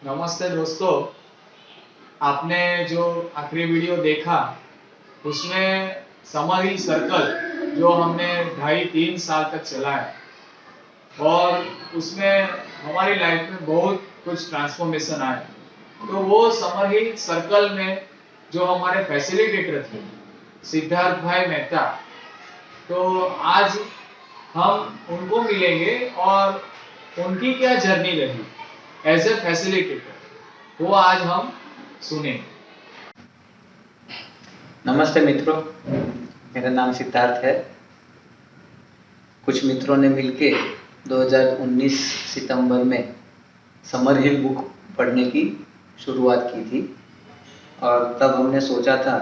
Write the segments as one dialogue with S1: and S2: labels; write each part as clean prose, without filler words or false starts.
S1: नमस्ते दोस्तों। आपने जो आखिरी वीडियो देखा उसमें समर हिल सर्कल जो हमने 2.5-3 साल तक चलाया और उसमें हमारी लाइफ में बहुत कुछ ट्रांसफॉर्मेशन आया। तो वो समर हिल सर्कल में जो हमारे फैसिलिटेटर थे सिद्धार्थ भाई मेहता, तो आज हम उनको मिलेंगे और उनकी क्या जर्नी रही एज ए फैसिलिटेटर वो आज हम सुनेंगे।
S2: नमस्ते मित्रों, मेरा नाम सिद्धार्थ है। कुछ मित्रों ने मिलके 2019 सितंबर में समर हिल बुक पढ़ने की शुरुआत की थी और तब हमने सोचा था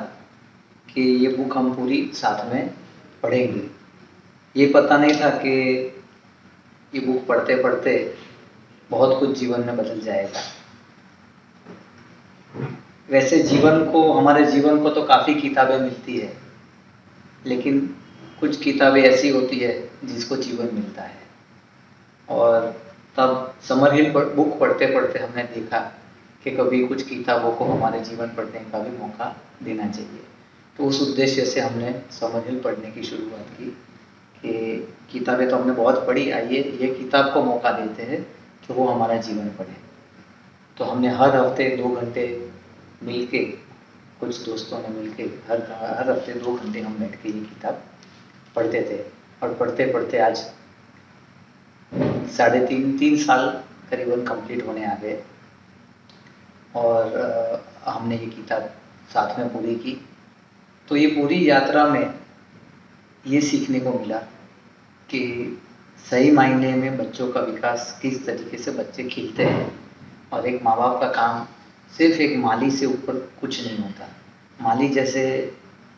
S2: कि ये बुक हम पूरी साथ में पढ़ेंगे। ये पता नहीं था कि ये बुक पढ़ते पढ़ते बहुत कुछ जीवन में बदल जाएगा। वैसे हमारे जीवन को तो काफ़ी किताबें मिलती है, लेकिन कुछ किताबें ऐसी होती है जिसको जीवन मिलता है। और तब समर हिल बुक पढ़ते पढ़ते हमने देखा कि कभी कुछ किताबों को हमारे जीवन पढ़ने का भी मौका देना चाहिए। तो उस उद्देश्य से हमने समर हिल पढ़ने की शुरुआत की कि किताबें तो हमने बहुत पढ़ी, आइए ये किताब को मौका देते हैं कि वो हमारा जीवन पढ़े। तो हमने हर हफ्ते 2 घंटे मिलके, कुछ दोस्तों ने मिलके हर हफ्ते 2 घंटे हम बैठ के ये किताब पढ़ते थे और पढ़ते पढ़ते आज 3.5 साल करीबन कंप्लीट होने आ गए और हमने ये किताब साथ में पूरी की। तो ये पूरी यात्रा में ये सीखने को मिला कि सही मायने में बच्चों का विकास किस तरीके से बच्चे खिलते हैं और एक माँ बाप का काम सिर्फ एक माली से ऊपर कुछ नहीं होता। माली जैसे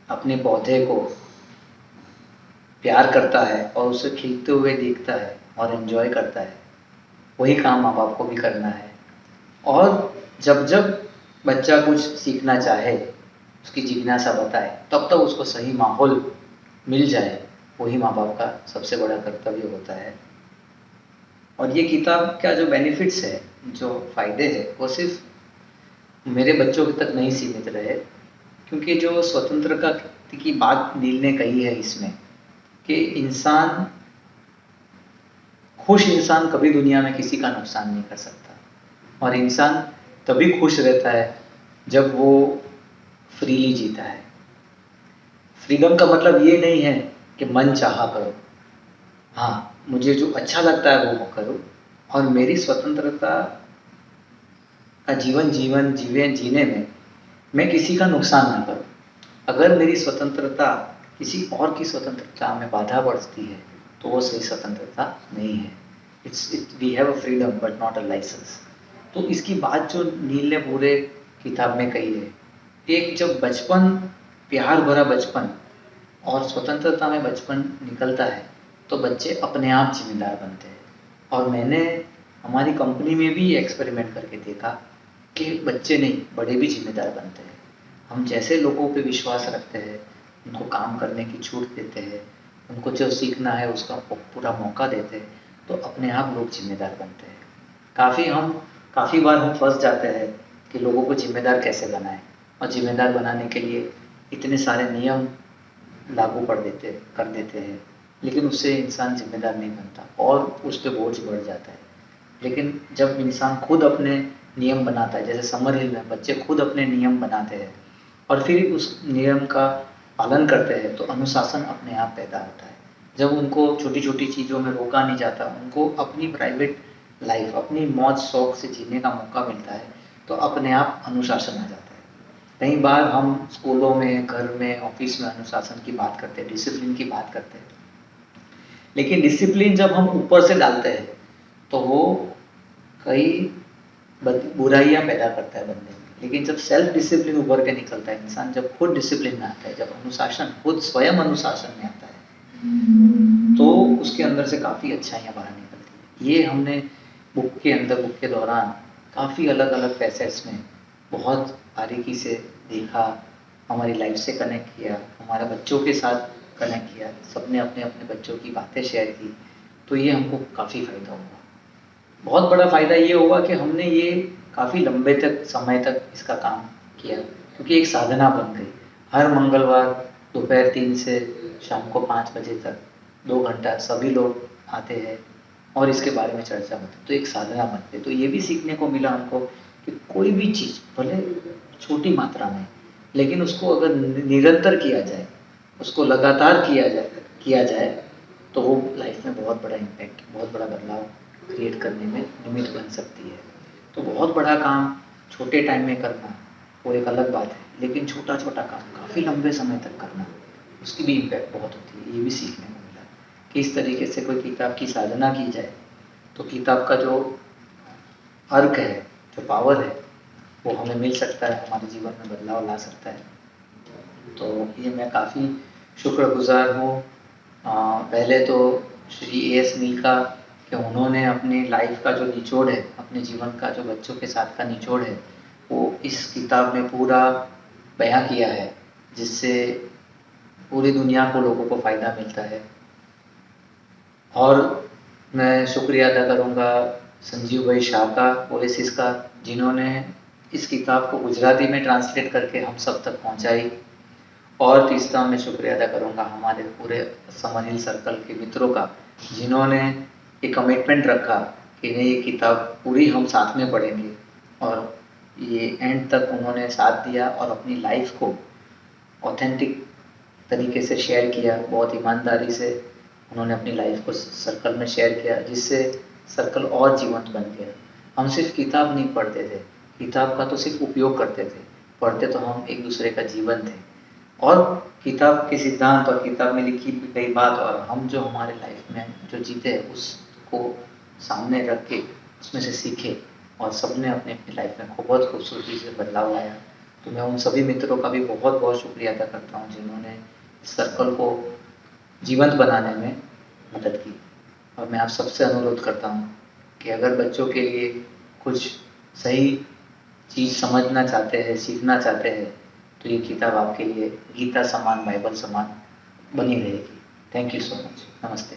S2: अपने पौधे को प्यार करता है और उसे खिलते हुए देखता है और एंजॉय करता है, वही काम माँ बाप को भी करना है। और जब जब बच्चा कुछ सीखना चाहे, उसकी जिज्ञासा बताए, तब तक उसको सही माहौल मिल जाए, वही माँ बाप का सबसे बड़ा कर्तव्य होता है। और ये किताब का जो बेनिफिट्स है, जो फ़ायदे हैं, वो सिर्फ मेरे बच्चों तक नहीं सीमित रहे, क्योंकि जो स्वतंत्रता की बात नील ने कही है इसमें कि खुश इंसान कभी दुनिया में किसी का नुकसान नहीं कर सकता और इंसान तभी खुश रहता है जब वो फ्रीली जीता है। फ्रीडम का मतलब ये नहीं है कि मन चाहा करो, हाँ मुझे जो अच्छा लगता है वो करो और मेरी स्वतंत्रता का जीने में मैं किसी का नुकसान ना करूं। अगर मेरी स्वतंत्रता किसी और की स्वतंत्रता में बाधा पड़ती है तो वो सही स्वतंत्रता नहीं है। We have a freedom but not a licence. तो इसकी बात जो नील ने पूरे किताब में कही है, एक जब बचपन, प्यार भरा बचपन और स्वतंत्रता में बचपन निकलता है तो बच्चे अपने आप जिम्मेदार बनते हैं। और मैंने हमारी कंपनी में भी एक्सपेरिमेंट करके देखा कि बच्चे नहीं, बड़े भी जिम्मेदार बनते हैं। हम जैसे लोगों पे विश्वास रखते हैं, उनको काम करने की छूट देते हैं, उनको जो सीखना है उसका पूरा मौका देते हैं, तो अपने आप लोग जिम्मेदार बनते हैं। काफ़ी बार हम फंस जाते हैं कि लोगों को जिम्मेदार कैसे बनाएं, और जिम्मेदार बनाने के लिए इतने सारे नियम लागू कर देते हैं, लेकिन उससे इंसान जिम्मेदार नहीं बनता और उस पर बोझ बढ़ जाता है। लेकिन जब इंसान खुद अपने नियम बनाता है, जैसे समर हिल में बच्चे खुद अपने नियम बनाते हैं और फिर उस नियम का पालन करते हैं, तो अनुशासन अपने आप पैदा होता है। जब उनको छोटी छोटी चीज़ों में रोका नहीं जाता, उनको अपनी प्राइवेट लाइफ, अपनी मौज शौक से जीने का मौका मिलता है, तो अपने आप अनुशासन आ जाता है। कई बार हम स्कूलों में, घर में, ऑफिस में अनुशासन की बात करते हैं, डिसिप्लिन की बात करते हैं, लेकिन डिसिप्लिन जब हम ऊपर से डालते हैं तो वो कई बुराइयां पैदा करता है बंदे में। लेकिन जब सेल्फ डिसिप्लिन उभर के निकलता है, इंसान जब खुद डिसिप्लिन में आता है, जब अनुशासन खुद स्वयं अनुशासन में आता है, तो उसके अंदर से काफ़ी अच्छाइयाँ बाहर निकलती हैं। ये हमने बुक के दौरान काफ़ी अलग अलग फैसेट्स में बहुत बारीकी से देखा, हमारी लाइफ से कनेक्ट किया, हमारे बच्चों के साथ कनेक्ट किया, सबने अपने अपने बच्चों की बातें शेयर की। तो ये हमको काफ़ी फ़ायदा हुआ। बहुत बड़ा फ़ायदा ये हुआ कि हमने ये काफ़ी लंबे तक समय तक इसका काम किया, क्योंकि एक साधना बन गई। हर मंगलवार दोपहर 3 से शाम को 5 बजे तक 2 घंटा सभी लोग आते हैं और इसके बारे में चर्चा होती है, तो एक साधना बन गई। तो ये भी सीखने को मिला हमको कि कोई भी चीज़ भले छोटी मात्रा में, लेकिन उसको अगर निरंतर किया जाए, उसको लगातार किया जाए तो वो लाइफ में बहुत बड़ा इम्पैक्ट, बहुत बड़ा बदलाव क्रिएट करने में निमित्त बन सकती है। तो बहुत बड़ा काम छोटे टाइम में करना वो एक अलग बात है, लेकिन छोटा छोटा काम काफ़ी लंबे समय तक करना, उसकी भी इम्पैक्ट बहुत होती है। ये भी सीखने को मिला कि इस तरीके से कोई किताब की साधना की जाए तो किताब का जो अर्क है, जो पावर है, वो हमें मिल सकता है, हमारे जीवन में बदलाव ला सकता है। तो ये मैं काफ़ी शुक्रगुजार हूँ पहले तो श्री एस मील का, कि उन्होंने अपनी लाइफ का जो निचोड़ है, अपने जीवन का जो बच्चों के साथ का निचोड़ है, वो इस किताब में पूरा बयां किया है, जिससे पूरी दुनिया को, लोगों को फ़ायदा मिलता है। और मैं शुक्रिया अदा करूँगा संजीव भाई शाह का, ओएसिस का, जिन्होंने इस किताब को गुजराती में ट्रांसलेट करके हम सब तक पहुँचाई। और तीसरा मैं शुक्रिया अदा करूँगा हमारे पूरे समर हिल सर्कल के मित्रों का, जिन्होंने एक कमिटमेंट रखा कि नहीं, ये किताब पूरी हम साथ में पढ़ेंगे, और ये एंड तक उन्होंने साथ दिया और अपनी लाइफ को ऑथेंटिक तरीके से शेयर किया। बहुत ईमानदारी से उन्होंने अपनी लाइफ को सर्कल में शेयर किया, जिससे सर्कल और जीवंत बन गया। हम सिर्फ किताब नहीं पढ़ते थे, किताब का तो सिर्फ उपयोग करते थे, पढ़ते तो हम एक दूसरे का जीवन थे, और किताब के सिद्धांत और किताब में लिखी गई बात और हम जो हमारे लाइफ में जो जीते हैं उसको सामने रख के उसमें से सीखे, और सबने अपने अपनी लाइफ में बहुत खूबसूरती से बदलाव लाया। तो मैं उन सभी मित्रों का भी बहुत बहुत शुक्रिया अदा करता हूँ, जिन्होंने इस सर्कल को जीवंत बनाने में मदद की। और मैं आप सबसे अनुरोध करता हूँ कि अगर बच्चों के लिए कुछ सही चीज़ समझना चाहते हैं, सीखना चाहते हैं, तो ये किताब आपके लिए गीता समान, बाइबल समान बनी रहेगी। Thank you so much. नमस्ते।